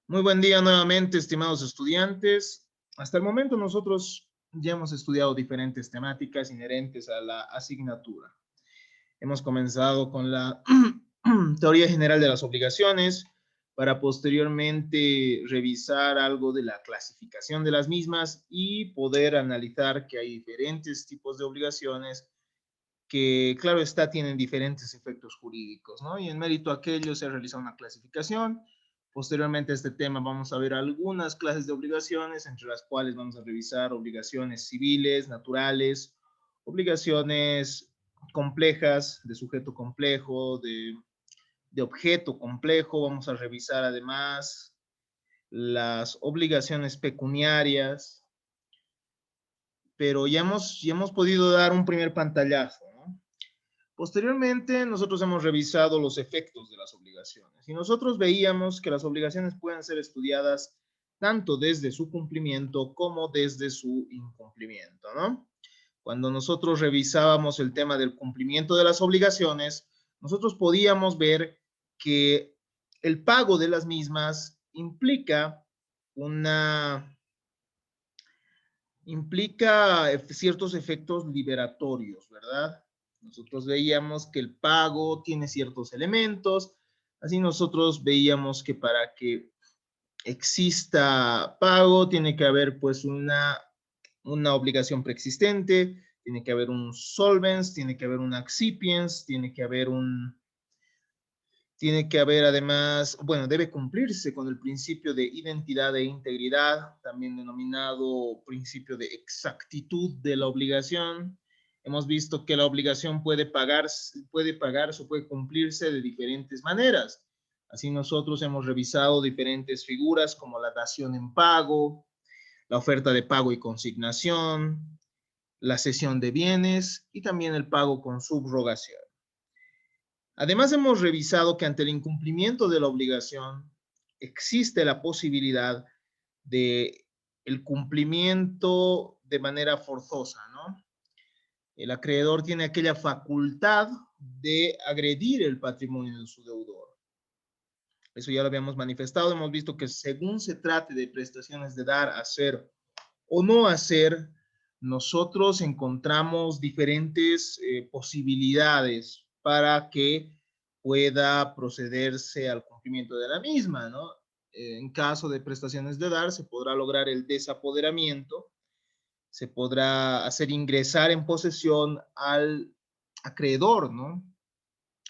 Muy buen día nuevamente, estimados estudiantes. Hasta el momento nosotros ya hemos estudiado diferentes temáticas inherentes a la asignatura. Hemos comenzado con la teoría general de las obligaciones para posteriormente revisar algo de la clasificación de las mismas y poder analizar que hay diferentes tipos de obligaciones que, claro está, tienen diferentes efectos jurídicos, ¿no? Y en mérito a aquello se ha realizado una clasificación. Posteriormente a este tema vamos a ver algunas clases de obligaciones, entre las cuales vamos a revisar obligaciones civiles, naturales, obligaciones complejas, de sujeto complejo, de objeto complejo. Vamos a revisar además las obligaciones pecuniarias, pero ya hemos podido dar un primer pantallazo, ¿no? Posteriormente, nosotros hemos revisado los efectos de las obligaciones y nosotros veíamos que las obligaciones pueden ser estudiadas tanto desde su cumplimiento como desde su incumplimiento, ¿no? Cuando nosotros revisábamos el tema del cumplimiento de las obligaciones, nosotros podíamos ver que el pago de las mismas implica ciertos efectos liberatorios, ¿verdad? Nosotros veíamos que el pago tiene ciertos elementos, así nosotros veíamos que para que exista pago tiene que haber pues una obligación preexistente, tiene que haber un solvens, tiene que haber un accipiens, tiene que haber además, bueno, debe cumplirse con el principio de identidad e integridad, también denominado principio de exactitud de la obligación. Hemos visto que la obligación puede pagarse o puede cumplirse de diferentes maneras. Así nosotros hemos revisado diferentes figuras como la dación en pago, la oferta de pago y consignación, la cesión de bienes y también el pago con subrogación. Además, hemos revisado que ante el incumplimiento de la obligación existe la posibilidad de el cumplimiento de manera forzosa, ¿no? El acreedor tiene aquella facultad de agredir el patrimonio de su deudor. Eso ya lo habíamos manifestado. Hemos visto que según se trate de prestaciones de dar, hacer o no hacer, nosotros encontramos diferentes posibilidades para que pueda procederse al cumplimiento de la misma, ¿no? En caso de prestaciones de dar, se podrá lograr el desapoderamiento, se podrá hacer ingresar en posesión al acreedor, ¿no?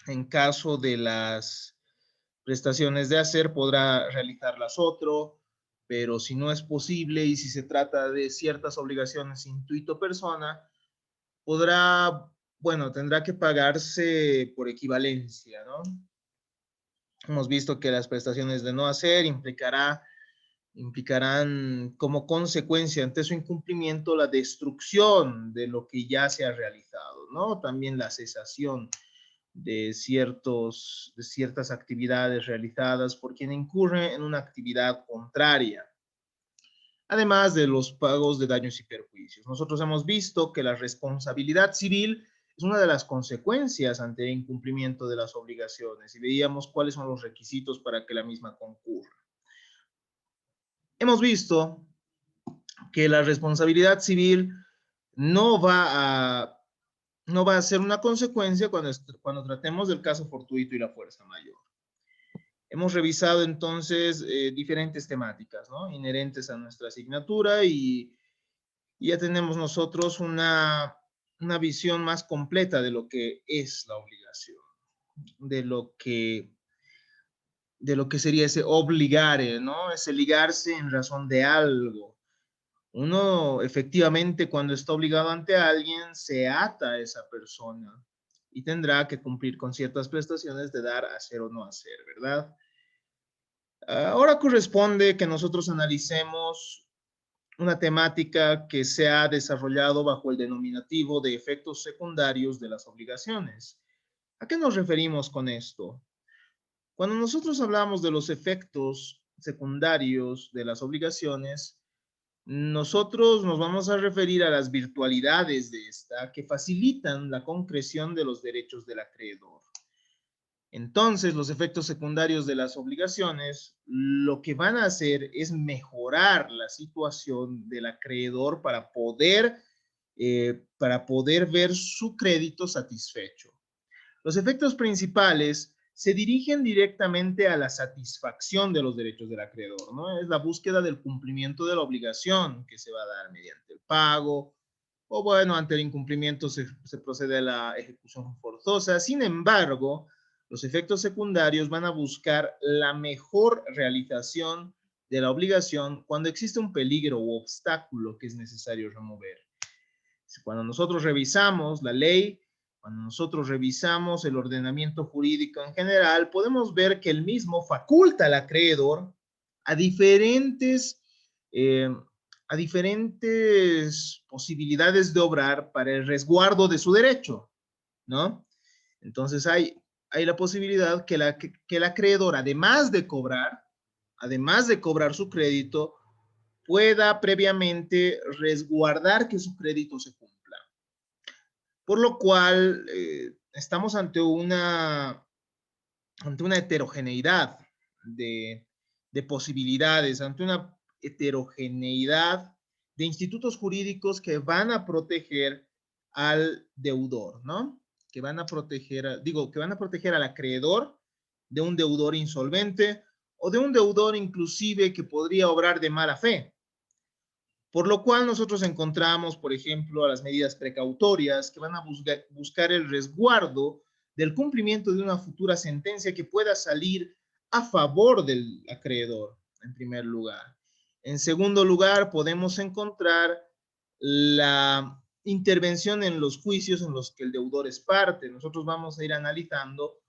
En caso de las prestaciones de hacer, podrá realizarlas otro, pero si no es posible y si se trata de ciertas obligaciones intuito persona, podrá, bueno, tendrá que pagarse por equivalencia, ¿no? Hemos visto que las prestaciones de no hacer implicarán como consecuencia ante su incumplimiento la destrucción de lo que ya se ha realizado, ¿no? También la cesación de ciertas actividades realizadas por quien incurre en una actividad contraria, además de los pagos de daños y perjuicios. Nosotros hemos visto que la responsabilidad civil es una de las consecuencias ante el incumplimiento de las obligaciones y veíamos cuáles son los requisitos para que la misma concurra. Hemos visto que la responsabilidad civil no va a, no va a ser una consecuencia cuando tratemos del caso fortuito y la fuerza mayor. Hemos revisado entonces diferentes temáticas, ¿no? Inherentes a nuestra asignatura y ya tenemos nosotros una visión más completa de lo que es la obligación, de lo que, de lo que sería ese obligare, ¿no? Ese ligarse en razón de algo. Uno efectivamente cuando está obligado ante alguien se ata a esa persona y tendrá que cumplir con ciertas prestaciones de dar, hacer o no hacer, ¿verdad? Ahora corresponde que nosotros analicemos una temática que se ha desarrollado bajo el denominativo de efectos secundarios de las obligaciones. ¿A qué nos referimos con esto? Cuando nosotros hablamos de los efectos secundarios de las obligaciones, nosotros nos vamos a referir a las virtualidades de esta que facilitan la concreción de los derechos del acreedor. Entonces, los efectos secundarios de las obligaciones lo que van a hacer es mejorar la situación del acreedor para poder ver su crédito satisfecho. Los efectos principales se dirigen directamente a la satisfacción de los derechos del acreedor, ¿no? Es la búsqueda del cumplimiento de la obligación que se va a dar mediante el pago, o bueno, ante el incumplimiento se procede a la ejecución forzosa. Sin embargo, los efectos secundarios van a buscar la mejor realización de la obligación cuando existe un peligro u obstáculo que es necesario remover. Cuando nosotros revisamos la ley, cuando nosotros revisamos el ordenamiento jurídico en general, podemos ver que el mismo faculta al acreedor a diferentes, eh, a diferentes posibilidades de obrar para el resguardo de su derecho, ¿no? Entonces hay la posibilidad que el acreedor, además de cobrar su crédito, pueda previamente resguardar que su crédito se cumpla. Por lo cual, estamos ante una heterogeneidad de posibilidades, ante una heterogeneidad de institutos jurídicos que van a proteger al deudor, ¿no? Que van a proteger, que van a proteger al acreedor de un deudor insolvente o de un deudor inclusive que podría obrar de mala fe. Por lo cual nosotros encontramos, por ejemplo, a las medidas precautorias que van a buscar el resguardo del cumplimiento de una futura sentencia que pueda salir a favor del acreedor, en primer lugar. En segundo lugar, podemos encontrar la intervención en los juicios en los que el deudor es parte. Nosotros vamos a ir analizando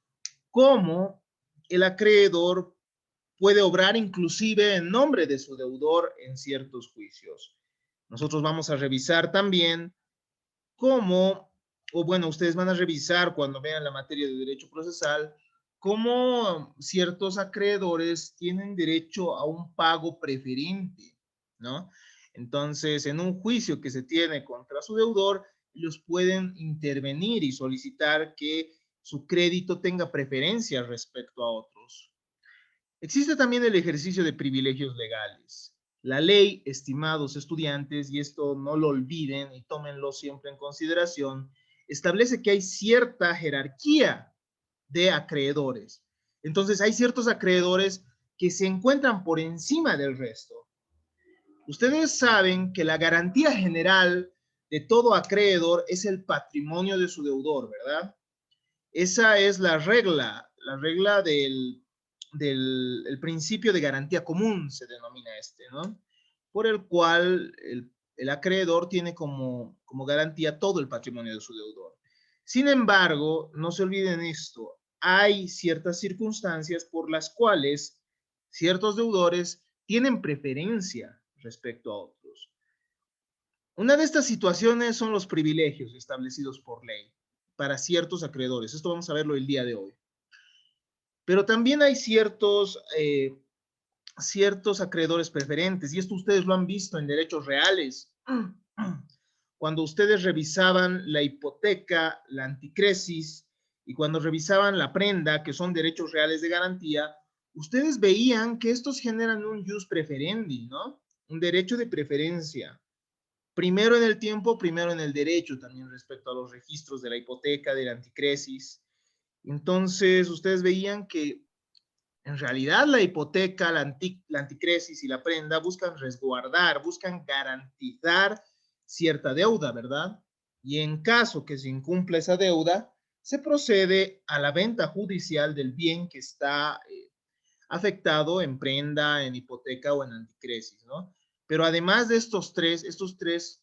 cómo el acreedor puede obrar inclusive en nombre de su deudor en ciertos juicios. Nosotros vamos a revisar también cómo, o bueno, ustedes van a revisar cuando vean la materia de derecho procesal, cómo ciertos acreedores tienen derecho a un pago preferente, ¿no? Entonces, en un juicio que se tiene contra su deudor, ellos pueden intervenir y solicitar que su crédito tenga preferencia respecto a otros. Existe también el ejercicio de privilegios legales. La ley, estimados estudiantes, y esto no lo olviden y tómenlo siempre en consideración, establece que hay cierta jerarquía de acreedores. Entonces, hay ciertos acreedores que se encuentran por encima del resto. Ustedes saben que la garantía general de todo acreedor es el patrimonio de su deudor, ¿verdad? Esa es la regla del principio de garantía común, se denomina ¿no? Por el cual el acreedor tiene como garantía todo el patrimonio de su deudor. Sin embargo, no se olviden esto, hay ciertas circunstancias por las cuales ciertos deudores tienen preferencia respecto a otros. Una de estas situaciones son los privilegios establecidos por ley para ciertos acreedores. Esto vamos a verlo el día de hoy. Pero también hay ciertos acreedores preferentes, y esto ustedes lo han visto en derechos reales. Cuando ustedes revisaban la hipoteca, la anticresis, y cuando revisaban la prenda, que son derechos reales de garantía, ustedes veían que estos generan un jus preferendi, ¿no? Un derecho de preferencia. Primero en el tiempo, primero en el derecho, también respecto a los registros de la hipoteca, de la anticresis. Entonces, ustedes veían que en realidad la hipoteca, la anticresis y la prenda buscan resguardar, buscan garantizar cierta deuda, ¿verdad? Y en caso que se incumpla esa deuda, se procede a la venta judicial del bien que está afectado en prenda, en hipoteca o en anticresis, ¿no? Pero además de estos tres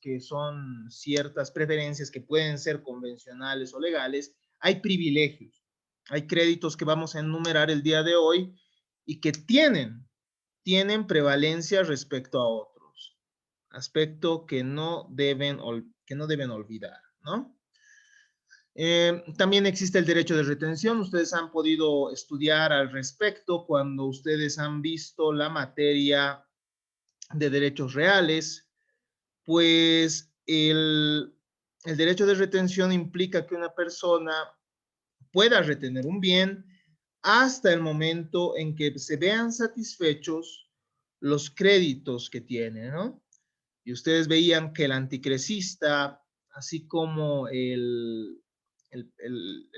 que son ciertas preferencias que pueden ser convencionales o legales, hay privilegios. Hay créditos que vamos a enumerar el día de hoy y que tienen prevalencia respecto a otros. Aspecto que no deben olvidar, ¿no? También existe el derecho de retención. Ustedes han podido estudiar al respecto cuando ustedes han visto la materia de derechos reales, pues el derecho de retención implica que una persona pueda retener un bien hasta el momento en que se vean satisfechos los créditos que tienen, ¿no? Y ustedes veían que el anticrecista, así como el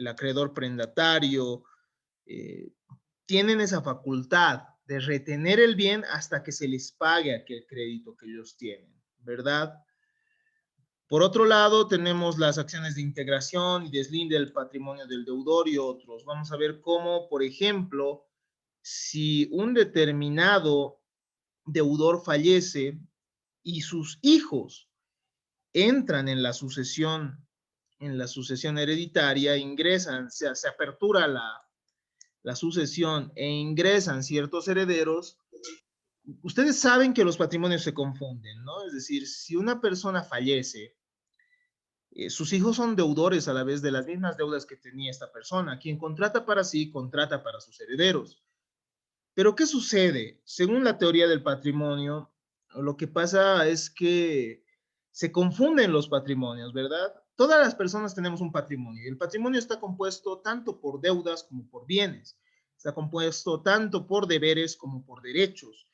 acreedor prendatario, eh, tienen esa facultad de retener el bien hasta que se les pague aquel crédito que ellos tienen, ¿verdad? Por otro lado, tenemos las acciones de integración y deslinde del patrimonio del deudor y otros. Vamos a ver cómo, por ejemplo, si un determinado deudor fallece y sus hijos entran en la sucesión hereditaria, ingresan, se apertura la sucesión e ingresan ciertos herederos, ustedes saben que los patrimonios se confunden, ¿no? Es decir, si una persona fallece, sus hijos son deudores a la vez de las mismas deudas que tenía esta persona. Quien contrata para sí, contrata para sus herederos. Pero ¿qué sucede? Según la teoría del patrimonio, lo que pasa es que se confunden los patrimonios, ¿verdad? Todas las personas tenemos un patrimonio y el patrimonio está compuesto tanto por deudas como por bienes. Está compuesto tanto por deberes como por derechos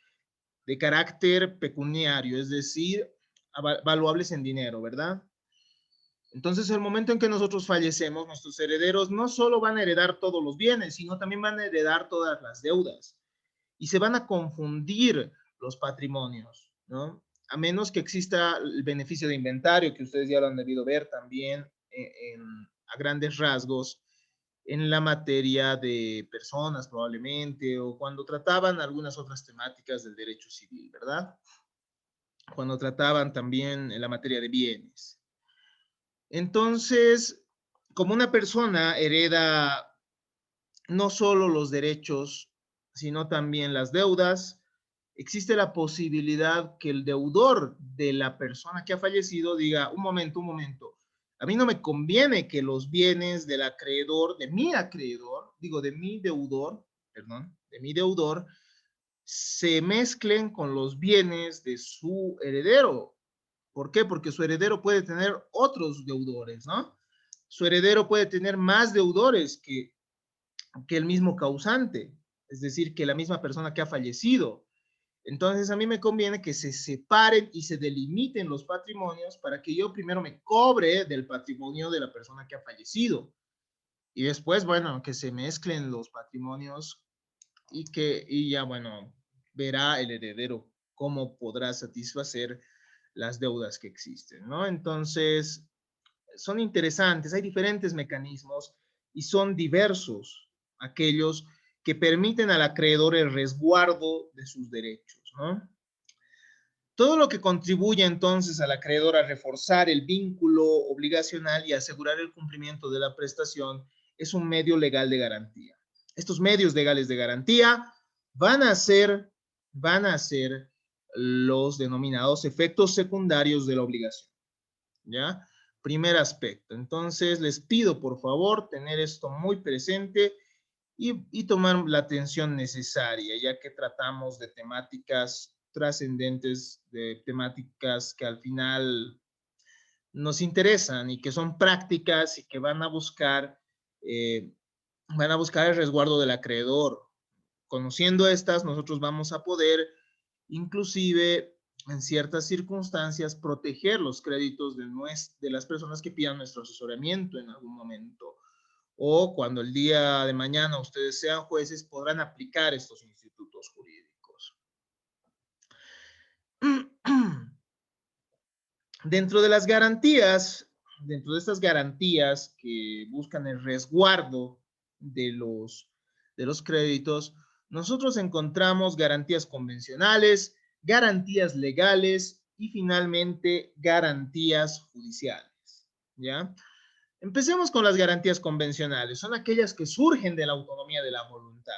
de carácter pecuniario, es decir, valuables en dinero, ¿verdad? Entonces, el momento en que nosotros fallecemos, nuestros herederos no solo van a heredar todos los bienes, sino también van a heredar todas las deudas. Y se van a confundir los patrimonios, ¿no? A menos que exista el beneficio de inventario, que ustedes ya lo han debido ver también a grandes rasgos en la materia de personas probablemente, o cuando trataban algunas otras temáticas del derecho civil, ¿verdad? Cuando trataban también en la materia de bienes. Entonces, como una persona hereda no solo los derechos, sino también las deudas, existe la posibilidad que el deudor de la persona que ha fallecido diga, un momento, a mí no me conviene que los bienes del acreedor, de mi acreedor, digo, de mi deudor, perdón, de mi deudor, se mezclen con los bienes de su heredero. ¿Por qué? Porque su heredero puede tener otros deudores, ¿no? Su heredero puede tener más deudores que el mismo causante, es decir, que la misma persona que ha fallecido. Entonces, a mí me conviene que se separen y se delimiten los patrimonios para que yo primero me cobre del patrimonio de la persona que ha fallecido. Y después, bueno, que se mezclen los patrimonios y ya, bueno, verá el heredero cómo podrá satisfacer las deudas que existen, ¿no? Entonces, son interesantes, hay diferentes mecanismos y son diversos aquellos que permiten al acreedor el resguardo de sus derechos, ¿no? Todo lo que contribuye entonces al acreedor a reforzar el vínculo obligacional y asegurar el cumplimiento de la prestación es un medio legal de garantía. Estos medios legales de garantía van a ser los denominados efectos secundarios de la obligación, ¿ya? Primer aspecto. Entonces, les pido por favor tener esto muy presente y tomar la atención necesaria, ya que tratamos de temáticas trascendentes, de temáticas que al final nos interesan y que son prácticas y que van a buscar el resguardo del acreedor. Conociendo estas, nosotros vamos a poder, inclusive en ciertas circunstancias, proteger los créditos de las personas que pidan nuestro asesoramiento en algún momento. O cuando el día de mañana ustedes sean jueces, podrán aplicar estos institutos jurídicos. Dentro de las garantías, dentro de estas garantías que buscan el resguardo de los créditos, nosotros encontramos garantías convencionales, garantías legales y finalmente garantías judiciales, ¿ya? Empecemos con las garantías convencionales. Son aquellas que surgen de la autonomía de la voluntad.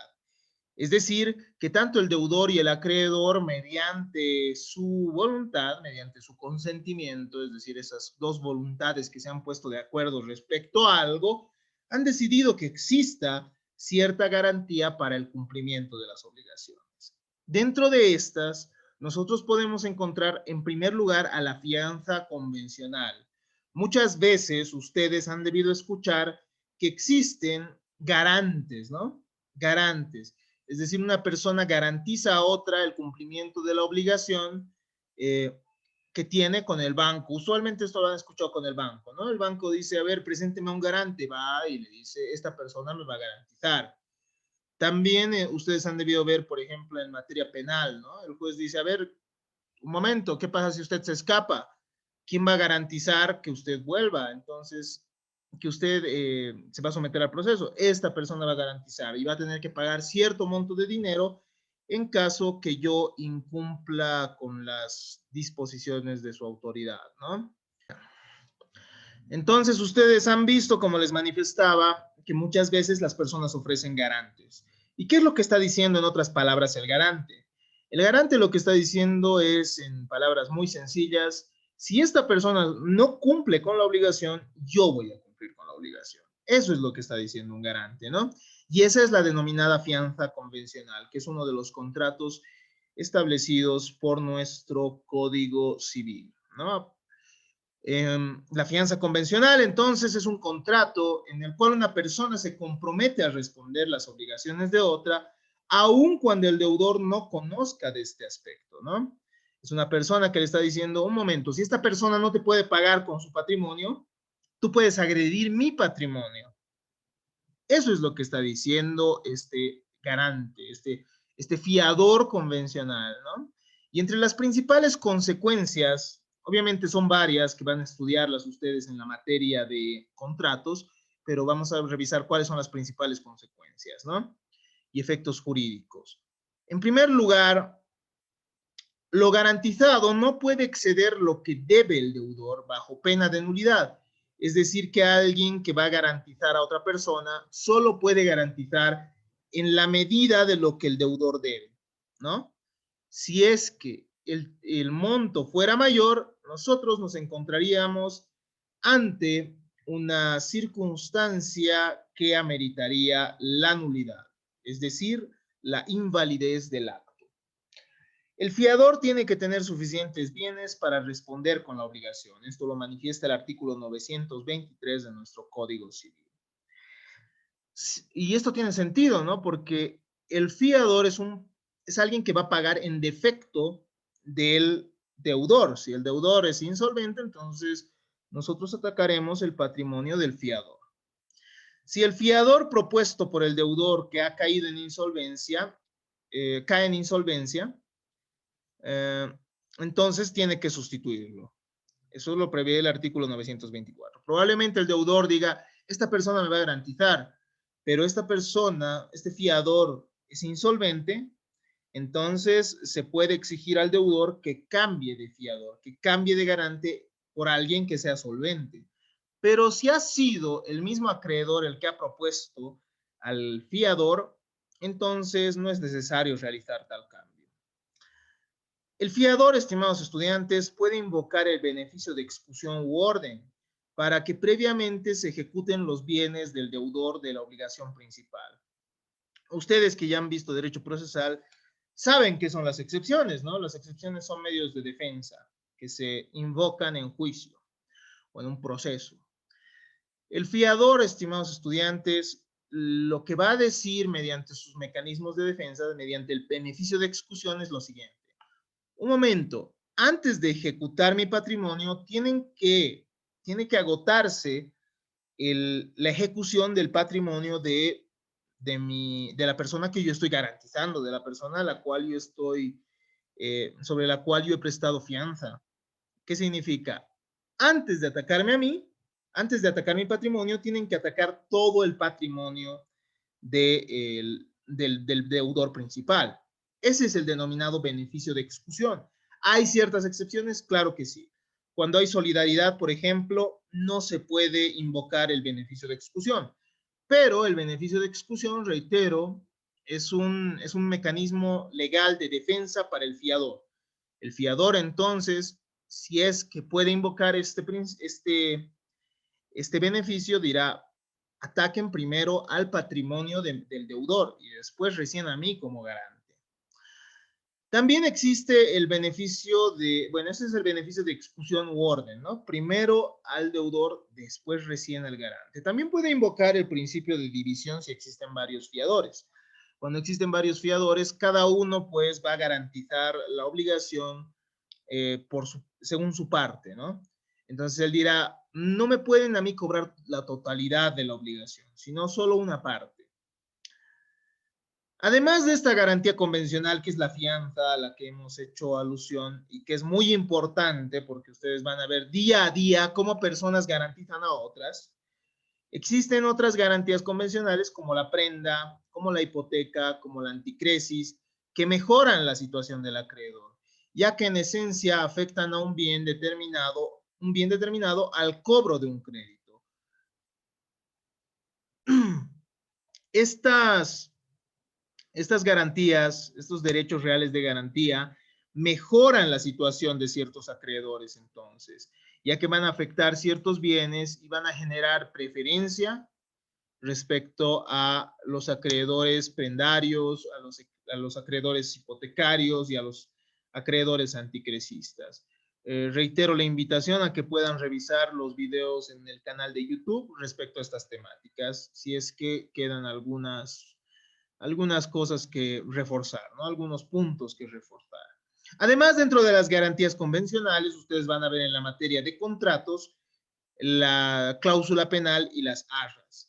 Es decir, que tanto el deudor y el acreedor, mediante su voluntad, mediante su consentimiento, es decir, esas dos voluntades que se han puesto de acuerdo respecto a algo, han decidido que exista cierta garantía para el cumplimiento de las obligaciones. Dentro de estas, nosotros podemos encontrar en primer lugar a la fianza convencional. Muchas veces ustedes han debido escuchar que existen garantes, ¿no? garantes. Es decir, una persona garantiza a otra el cumplimiento de la obligación que tiene con el banco. Usualmente esto lo han escuchado con el banco, ¿no? El banco dice, a ver, presénteme a un garante, va y le dice, esta persona me va a garantizar. También ustedes han debido ver, por ejemplo, en materia penal, ¿no? El juez dice, a ver, un momento, ¿qué pasa si usted se escapa? ¿Quién va a garantizar que usted vuelva? Entonces, que usted se va a someter al proceso. Esta persona va a garantizar y va a tener que pagar cierto monto de dinero en caso que yo incumpla con las disposiciones de su autoridad, ¿no? Entonces, ustedes han visto, como les manifestaba, que muchas veces las personas ofrecen garantes. ¿Y qué es lo que está diciendo, en otras palabras, el garante? El garante lo que está diciendo es, en palabras muy sencillas, si esta persona no cumple con la obligación, yo voy a cumplir con la obligación. Eso es lo que está diciendo un garante, ¿no? Y esa es la denominada fianza convencional, que es uno de los contratos establecidos por nuestro Código Civil, ¿no? La fianza convencional, entonces, es un contrato en el cual una persona se compromete a responder las obligaciones de otra, aun cuando el deudor no conozca de este aspecto, ¿no? Es una persona que le está diciendo, un momento, si esta persona no te puede pagar con su patrimonio, tú puedes agredir mi patrimonio. Eso es lo que está diciendo este garante, este fiador convencional, ¿no? Y entre las principales consecuencias, obviamente son varias que van a estudiarlas ustedes en la materia de contratos, pero vamos a revisar cuáles son las principales consecuencias, ¿no? Y efectos jurídicos. En primer lugar, lo garantizado no puede exceder lo que debe el deudor bajo pena de nulidad. Es decir, que alguien que va a garantizar a otra persona solo puede garantizar en la medida de lo que el deudor debe, ¿no? Si es que el monto fuera mayor, nosotros nos encontraríamos ante una circunstancia que ameritaría la nulidad, es decir, la invalidez del acto. El fiador tiene que tener suficientes bienes para responder con la obligación. Esto lo manifiesta el artículo 923 de nuestro Código Civil. Y esto tiene sentido, ¿no? Porque el fiador es alguien que va a pagar en defecto del deudor. Si el deudor es insolvente, entonces nosotros atacaremos el patrimonio del fiador. Si el fiador propuesto por el deudor que ha caído en insolvencia, cae en insolvencia, entonces tiene que sustituirlo. Eso lo prevé el artículo 924. Probablemente el deudor diga, esta persona me va a garantizar, pero esta persona, este fiador es insolvente, entonces se puede exigir al deudor que cambie de fiador, que cambie de garante por alguien que sea solvente. Pero si ha sido el mismo acreedor el que ha propuesto al fiador, entonces no es necesario realizar tal cambio. El fiador, estimados estudiantes, puede invocar el beneficio de excusión u orden para que previamente se ejecuten los bienes del deudor de la obligación principal. Ustedes que ya han visto derecho procesal saben qué son las excepciones, ¿no? Las excepciones son medios de defensa que se invocan en juicio o en un proceso. El fiador, estimados estudiantes, lo que va a decir mediante sus mecanismos de defensa, mediante el beneficio de excusión, es lo siguiente. Un momento, antes de ejecutar mi patrimonio, tiene que agotarse la ejecución del patrimonio de la persona que yo estoy garantizando, de la persona a la cual yo estoy, sobre la cual yo he prestado fianza. ¿Qué significa? Antes de atacarme a mí, antes de atacar mi patrimonio, tienen que atacar todo el patrimonio del deudor principal. Ese es el denominado beneficio de excusión. ¿Hay ciertas excepciones? Claro que sí. Cuando hay solidaridad, por ejemplo, no se puede invocar el beneficio de excusión. Pero el beneficio de excusión, reitero, es un mecanismo legal de defensa para el fiador. El fiador, entonces, si es que puede invocar este beneficio, dirá, ataquen primero al patrimonio del deudor y después recién a mí como garante. También existe el beneficio ese es el beneficio de excusión u orden, ¿no? Primero al deudor, después recién al garante. También puede invocar el principio de división si existen varios fiadores. Cuando existen varios fiadores, cada uno pues va a garantizar la obligación según su parte, ¿no? Entonces él dirá, no me pueden a mí cobrar la totalidad de la obligación, sino solo una parte. Además de esta garantía convencional, que es la fianza a la que hemos hecho alusión y que es muy importante porque ustedes van a ver día a día cómo personas garantizan a otras, existen otras garantías convencionales como la prenda, como la hipoteca, como la anticresis, que mejoran la situación del acreedor, ya que en esencia afectan a un bien determinado al cobro de un crédito. Estas garantías, estos derechos reales de garantía, mejoran la situación de ciertos acreedores entonces, ya que van a afectar ciertos bienes y van a generar preferencia respecto a los acreedores prendarios, a los acreedores hipotecarios y a los acreedores anticresistas. Reitero la invitación a que puedan revisar los videos en el canal de YouTube respecto a estas temáticas, si es que quedan algunas cosas que reforzar, ¿no? Algunos puntos que reforzar. Además, dentro de las garantías convencionales, ustedes van a ver en la materia de contratos la cláusula penal y las arras.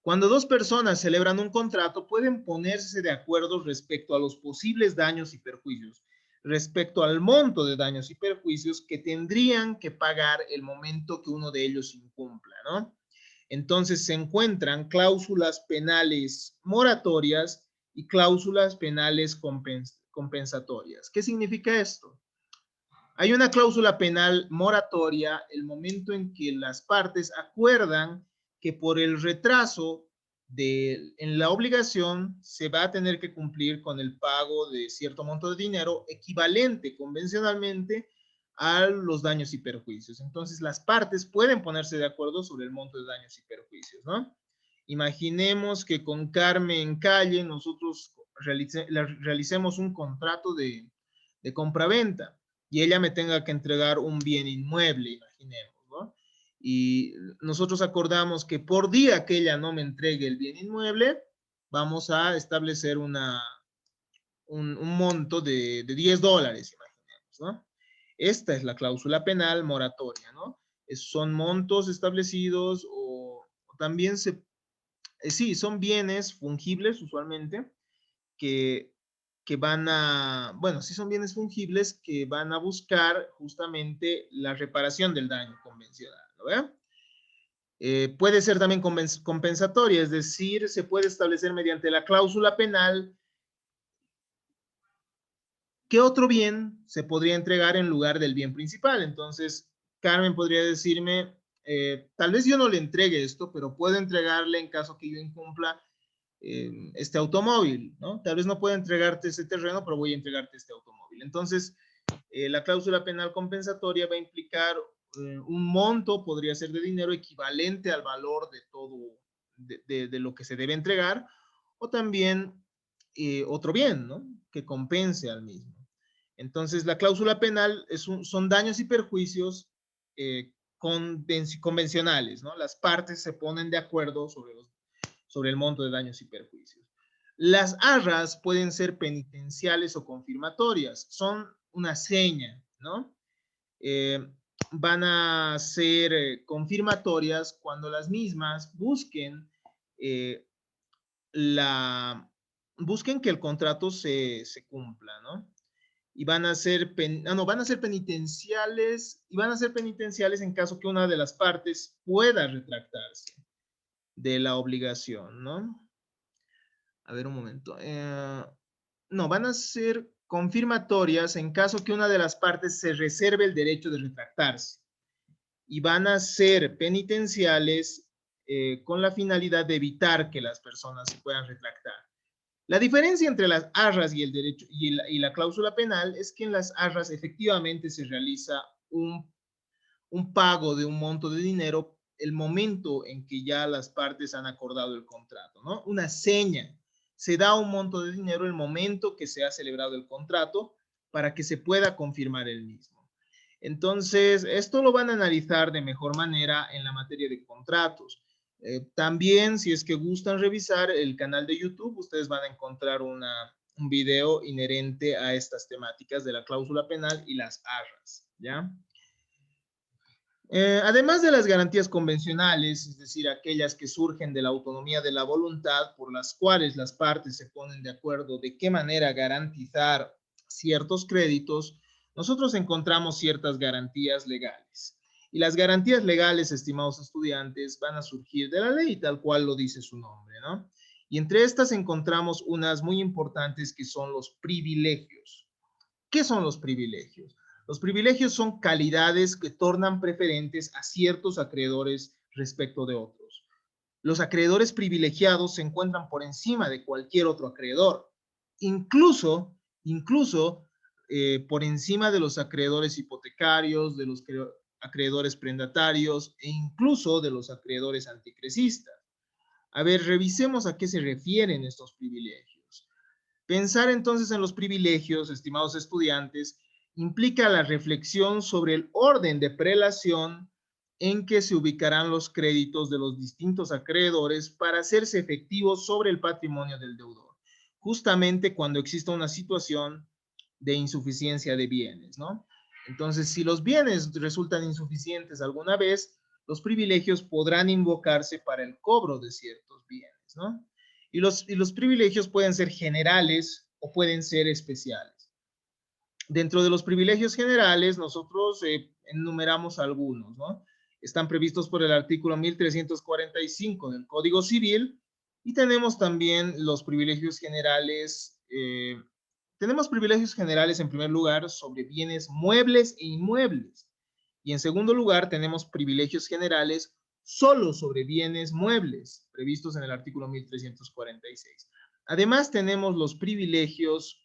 Cuando dos personas celebran un contrato, pueden ponerse de acuerdo respecto a los posibles daños y perjuicios, respecto al monto de daños y perjuicios que tendrían que pagar el momento que uno de ellos incumpla, ¿no? Entonces se encuentran cláusulas penales moratorias y cláusulas penales compensatorias. ¿Qué significa esto? Hay una cláusula penal moratoria el momento en que las partes acuerdan que por el retraso en la obligación se va a tener que cumplir con el pago de cierto monto de dinero equivalente convencionalmente a los daños y perjuicios. Entonces las partes pueden ponerse de acuerdo sobre el monto de daños y perjuicios, ¿no? Imaginemos que con Carmen Calle nosotros realicemos un contrato de compraventa y ella me tenga que entregar un bien inmueble, imaginemos, ¿no? Y nosotros acordamos que por día que ella no me entregue el bien inmueble, vamos a establecer un monto de $10, imaginemos, ¿no? Esta es la cláusula penal moratoria, ¿no? Son montos establecidos o también sí, son bienes fungibles usualmente que van a, bueno, sí son bienes fungibles que van a buscar justamente la reparación del daño convencional, ¿no ve? Puede ser también compensatoria, es decir, se puede establecer mediante la cláusula penal qué otro bien se podría entregar en lugar del bien principal. Entonces, Carmen podría decirme, tal vez yo no le entregue esto, pero puedo entregarle en caso que yo incumpla este automóvil, ¿no? Tal vez no pueda entregarte ese terreno, pero voy a entregarte este automóvil. Entonces, la cláusula penal compensatoria va a implicar un monto, podría ser de dinero equivalente al valor de todo, de lo que se debe entregar, o también otro bien, ¿no? Que compense al mismo. Entonces, la cláusula penal son daños y perjuicios convencionales, ¿no? Las partes se ponen de acuerdo sobre el monto de daños y perjuicios. Las arras pueden ser penitenciales o confirmatorias, son una seña, ¿no? Van a ser confirmatorias cuando las mismas eh, busquen que el contrato se cumpla, ¿no? Y van a ser, van a ser penitenciales, y van a ser penitenciales en caso que una de las partes pueda retractarse de la obligación, ¿no? A ver un momento. No, van a ser confirmatorias en caso que una de las partes se reserve el derecho de retractarse. Y van a ser penitenciales con la finalidad de evitar que las personas se puedan retractar. La diferencia entre las arras y el derecho y la cláusula penal es que en las arras efectivamente se realiza un pago de un monto de dinero el momento en que ya las partes han acordado el contrato, ¿no? Una seña. Se da un monto de dinero el momento que se ha celebrado el contrato para que se pueda confirmar el mismo. Entonces, esto lo van a analizar de mejor manera en la materia de contratos. También, si es que gustan revisar el canal de YouTube, ustedes van a encontrar un video inherente a estas temáticas de la cláusula penal y las arras, ¿ya? Además de las garantías convencionales, es decir, aquellas que surgen de la autonomía de la voluntad, por las cuales las partes se ponen de acuerdo de qué manera garantizar ciertos créditos, nosotros encontramos ciertas garantías legales. Y las garantías legales, estimados estudiantes, van a surgir de la ley, tal cual lo dice su nombre, ¿no? Y entre estas encontramos unas muy importantes que son los privilegios. ¿Qué son los privilegios? Los privilegios son calidades que tornan preferentes a ciertos acreedores respecto de otros. Los acreedores privilegiados se encuentran por encima de cualquier otro acreedor, incluso por encima de los acreedores hipotecarios, de los acreedores prendatarios e incluso de los acreedores anticresistas. A ver, revisemos a qué se refieren estos privilegios. Pensar entonces en los privilegios, estimados estudiantes, implica la reflexión sobre el orden de prelación en que se ubicarán los créditos de los distintos acreedores para hacerse efectivos sobre el patrimonio del deudor, justamente cuando exista una situación de insuficiencia de bienes, ¿no? Entonces, si los bienes resultan insuficientes alguna vez, los privilegios podrán invocarse para el cobro de ciertos bienes, ¿no? Y los privilegios pueden ser generales o pueden ser especiales. Dentro de los privilegios generales, nosotros enumeramos algunos, ¿no? Están previstos por el artículo 1345 del Código Civil y tenemos también los privilegios generales. Tenemos privilegios generales en primer lugar sobre bienes muebles e inmuebles. Y en segundo lugar, tenemos privilegios generales solo sobre bienes muebles, previstos en el artículo 1346. Además, tenemos los privilegios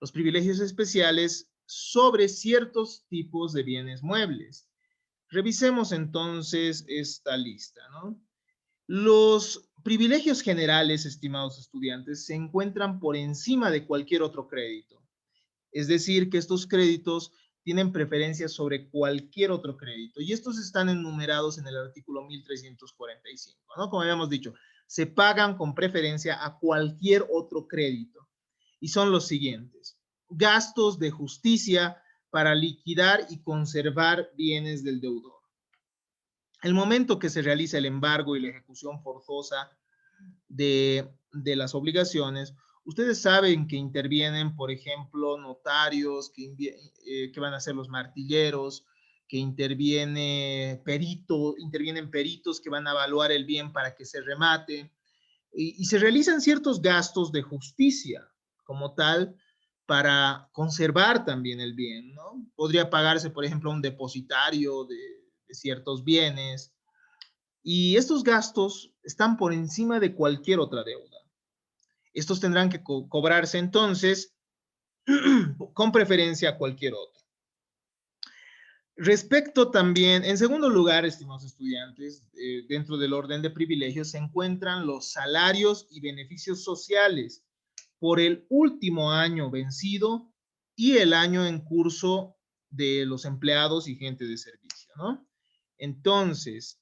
especiales sobre ciertos tipos de bienes muebles. Revisemos entonces esta lista, ¿no? Los privilegios generales, estimados estudiantes, se encuentran por encima de cualquier otro crédito. Es decir, que estos créditos tienen preferencia sobre cualquier otro crédito. Y estos están enumerados en el artículo 1345, ¿no? Como habíamos dicho, se pagan con preferencia a cualquier otro crédito. Y son los siguientes: gastos de justicia para liquidar y conservar bienes del deudor. El momento que se realiza el embargo y la ejecución forzosa de las obligaciones, ustedes saben que intervienen, por ejemplo, notarios, que van a ser los martilleros, que intervienen peritos que van a evaluar el bien para que se remate, y se realizan ciertos gastos de justicia como tal para conservar también el bien, ¿no? Podría pagarse, por ejemplo, un depositario de ciertos bienes, y estos gastos están por encima de cualquier otra deuda. Estos tendrán que cobrarse entonces con preferencia a cualquier otro. Respecto también, en segundo lugar, estimados estudiantes, dentro del orden de privilegios se encuentran los salarios y beneficios sociales por el último año vencido y el año en curso de los empleados y gente de servicio, ¿no? Entonces,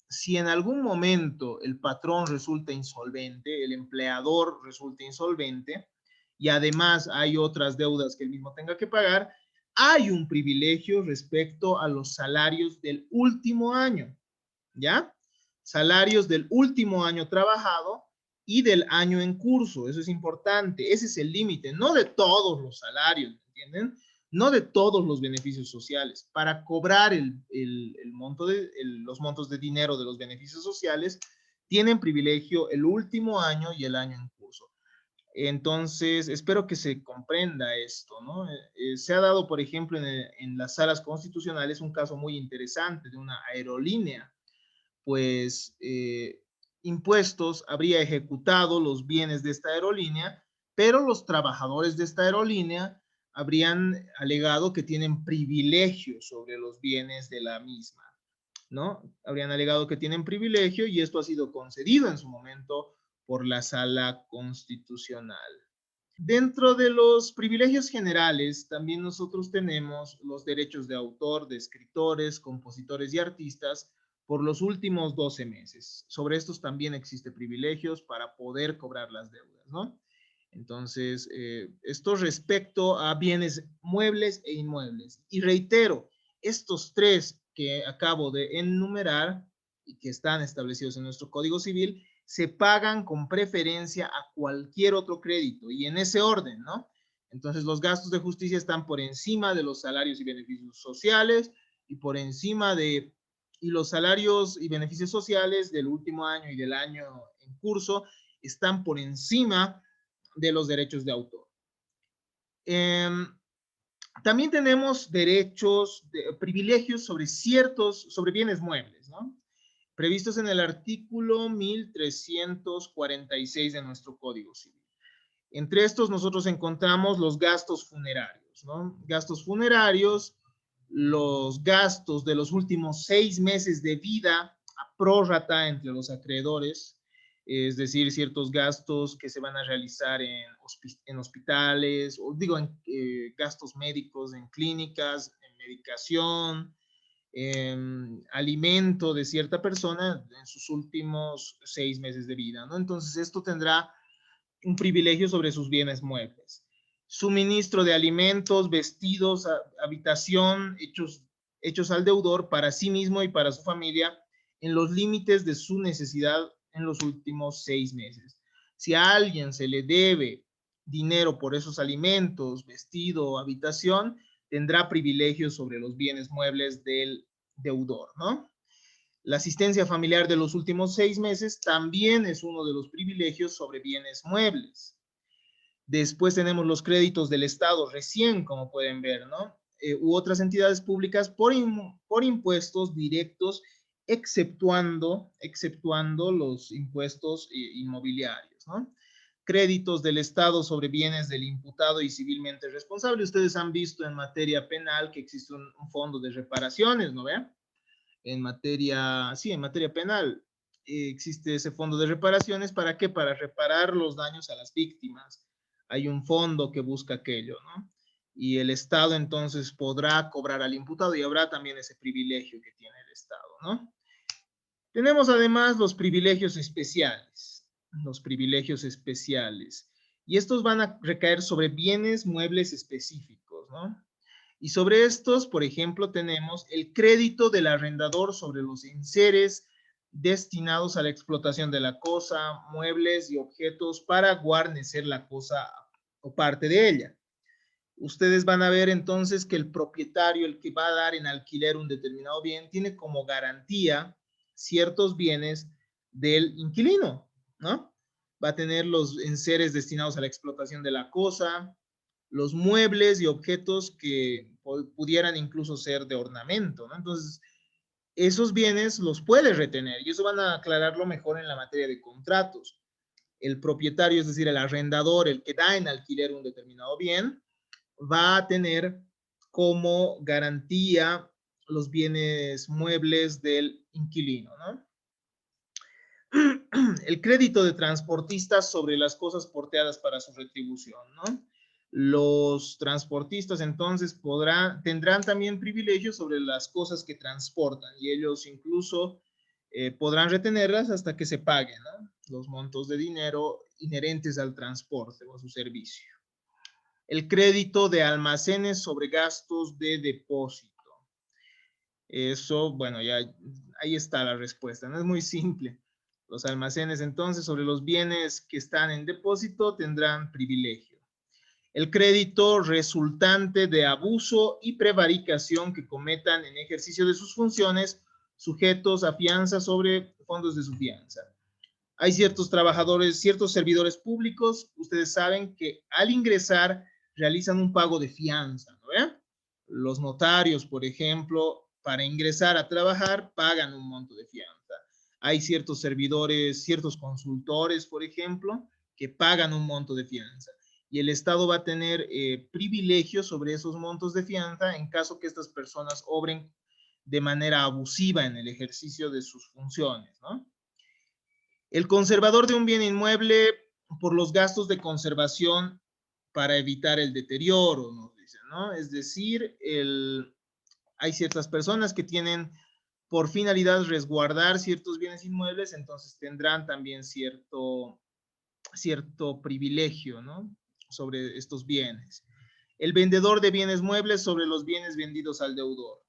si en algún momento el patrón resulta insolvente, el empleador resulta insolvente, y además hay otras deudas que el mismo tenga que pagar, hay un privilegio respecto a los salarios del último año, ¿ya? Salarios del último año trabajado y del año en curso, eso es importante, ese es el límite, no de todos los salarios, ¿entienden? No de todos los beneficios sociales. Para cobrar los montos de dinero de los beneficios sociales, tienen privilegio el último año y el año en curso. Entonces, espero que se comprenda esto, ¿no? Se ha dado, por ejemplo, en las salas constitucionales un caso muy interesante de una aerolínea, pues Impuestos habría ejecutado los bienes de esta aerolínea, pero los trabajadores de esta aerolínea habrían alegado que tienen privilegio sobre los bienes de la misma, ¿no? Habrían alegado que tienen privilegio y esto ha sido concedido en su momento por la Sala Constitucional. Dentro de los privilegios generales, también nosotros tenemos los derechos de autor, de escritores, compositores y artistas, por los últimos 12 meses. Sobre estos también existen privilegios para poder cobrar las deudas, ¿no? Entonces, esto respecto a bienes muebles e inmuebles. Y reitero, estos tres que acabo de enumerar y que están establecidos en nuestro Código Civil, se pagan con preferencia a cualquier otro crédito y en ese orden, ¿no? Entonces, los gastos de justicia están por encima de los salarios y beneficios sociales y por encima de y los salarios y beneficios sociales del último año y del año en curso están por encima de los derechos de autor. También tenemos derechos, privilegios sobre bienes muebles, ¿no? Previstos en el artículo 1346 de nuestro Código Civil. Entre estos nosotros encontramos los gastos funerarios, ¿no? Gastos funerarios, los gastos de los últimos 6 meses de vida a prórrata entre los acreedores, es decir, ciertos gastos que se van a realizar en hospitales, o digo, en gastos médicos, en clínicas, en medicación, alimento de cierta persona en sus últimos 6 meses de vida, ¿no? Entonces, esto tendrá un privilegio sobre sus bienes muebles. Suministro de alimentos, vestidos, habitación, hechos al deudor para sí mismo y para su familia en los límites de su necesidad en los últimos 6 meses. Si a alguien se le debe dinero por esos alimentos, vestido, habitación, tendrá privilegios sobre los bienes muebles del deudor, ¿no? La asistencia familiar de los últimos 6 meses también es uno de los privilegios sobre bienes muebles. Después tenemos los créditos del Estado recién, como pueden ver, ¿no? U otras entidades públicas por impuestos directos, exceptuando los impuestos inmobiliarios, ¿no? Créditos del Estado sobre bienes del imputado y civilmente responsable. Ustedes han visto en materia penal que existe un fondo de reparaciones, ¿no ve? En materia penal existe ese fondo de reparaciones. ¿Para qué? Para reparar los daños a las víctimas. Hay un fondo que busca aquello, ¿no? Y el Estado entonces podrá cobrar al imputado y habrá también ese privilegio que tiene el Estado, ¿no? Tenemos además los privilegios especiales. Los privilegios especiales. Y estos van a recaer sobre bienes muebles específicos, ¿no? Y sobre estos, por ejemplo, tenemos el crédito del arrendador sobre los enseres destinados a la explotación de la cosa, muebles y objetos para guarnecer la cosa o parte de ella. Ustedes van a ver entonces que el propietario, el que va a dar en alquiler un determinado bien, tiene como garantía ciertos bienes del inquilino, ¿no? Va a tener los enseres destinados a la explotación de la cosa, los muebles y objetos que pudieran incluso ser de ornamento, ¿no? Entonces, esos bienes los puede retener y eso van a aclararlo mejor en la materia de contratos. El propietario, es decir, el arrendador, el que da en alquiler un determinado bien, va a tener como garantía los bienes muebles del inquilino, ¿no? El crédito de transportistas sobre las cosas porteadas para su retribución, ¿no? Los transportistas entonces tendrán también privilegios sobre las cosas que transportan y ellos incluso podrán retenerlas hasta que se paguen, ¿no? Los montos de dinero inherentes al transporte o a su servicio. El crédito de almacenes sobre gastos de depósito. Eso, bueno, ya ahí está la respuesta, no es muy simple. Los almacenes entonces sobre los bienes que están en depósito tendrán privilegio. El crédito resultante de abuso y prevaricación que cometan en ejercicio de sus funciones sujetos a fianza sobre fondos de su fianza. Hay ciertos trabajadores, ciertos servidores públicos, ustedes saben que al ingresar realizan un pago de fianza, ¿no ve? Los notarios, por ejemplo, para ingresar a trabajar pagan un monto de fianza. Hay ciertos servidores, ciertos consultores, por ejemplo, que pagan un monto de fianza. Y el Estado va a tener privilegios sobre esos montos de fianza en caso que estas personas obren de manera abusiva en el ejercicio de sus funciones, ¿no? El conservador de un bien inmueble por los gastos de conservación para evitar el deterioro, nos dicen, ¿no? Es decir, hay ciertas personas que tienen por finalidad resguardar ciertos bienes inmuebles, entonces tendrán también cierto privilegio, ¿no? Sobre estos bienes. El vendedor de bienes muebles sobre los bienes vendidos al deudor.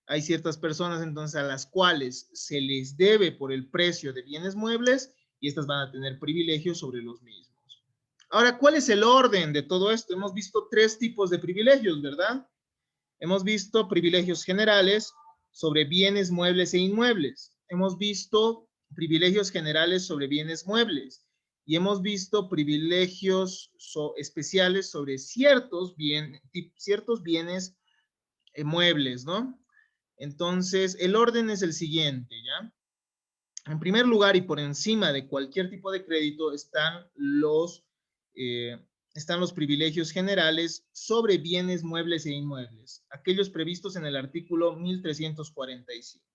Hay ciertas personas entonces a las cuales se les debe por el precio de bienes muebles y estas van a tener privilegios sobre los mismos. Ahora, ¿cuál es el orden de todo esto? Hemos visto tres tipos de privilegios, ¿verdad? Hemos visto privilegios generales sobre bienes muebles e inmuebles. Hemos visto privilegios generales sobre bienes muebles y hemos visto privilegios especiales sobre ciertos bienes muebles, ¿no? Entonces, el orden es el siguiente, ¿ya? En primer lugar y por encima de cualquier tipo de crédito están los privilegios generales sobre bienes muebles e inmuebles, aquellos previstos en el artículo 1345.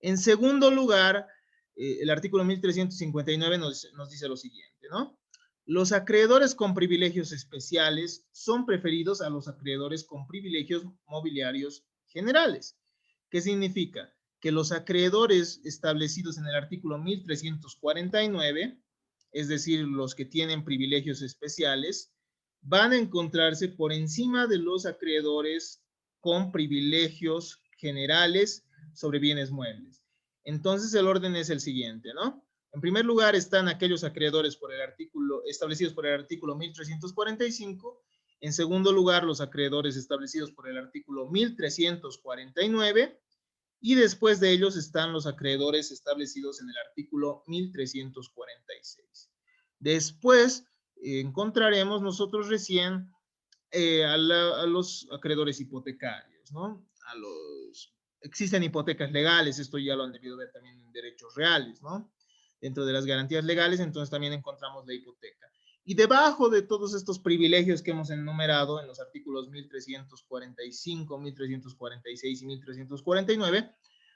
En segundo lugar, el artículo 1359 nos dice lo siguiente, ¿no? Los acreedores con privilegios especiales son preferidos a los acreedores con privilegios mobiliarios generales. ¿Qué significa? Que los acreedores establecidos en el artículo 1349, es decir, los que tienen privilegios especiales, van a encontrarse por encima de los acreedores con privilegios generales sobre bienes muebles. Entonces el orden es el siguiente, ¿no? En primer lugar están aquellos acreedores establecidos por el artículo 1345. En segundo lugar, los acreedores establecidos por el artículo 1349. Y después de ellos están los acreedores establecidos en el artículo 1346. Después encontraremos nosotros recién a los acreedores hipotecarios, ¿no? Existen hipotecas legales, esto ya lo han debido ver también en derechos reales, ¿no? Dentro de las garantías legales, entonces también encontramos la hipoteca. Y debajo de todos estos privilegios que hemos enumerado en los artículos 1345, 1346 y 1349,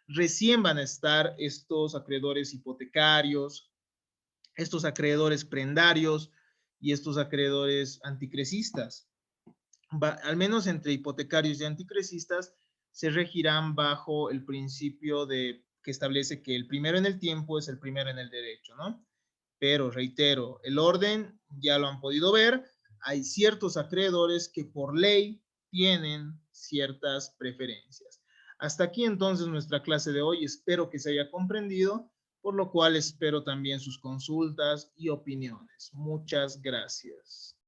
recién van a estar estos acreedores hipotecarios, estos acreedores prendarios y estos acreedores anticresistas. Al menos entre hipotecarios y anticresistas, se regirán bajo el principio que establece que el primero en el tiempo es el primero en el derecho, ¿no? Pero reitero, el orden ya lo han podido ver, hay ciertos acreedores que por ley tienen ciertas preferencias. Hasta aquí entonces nuestra clase de hoy, espero que se haya comprendido, por lo cual espero también sus consultas y opiniones. Muchas gracias.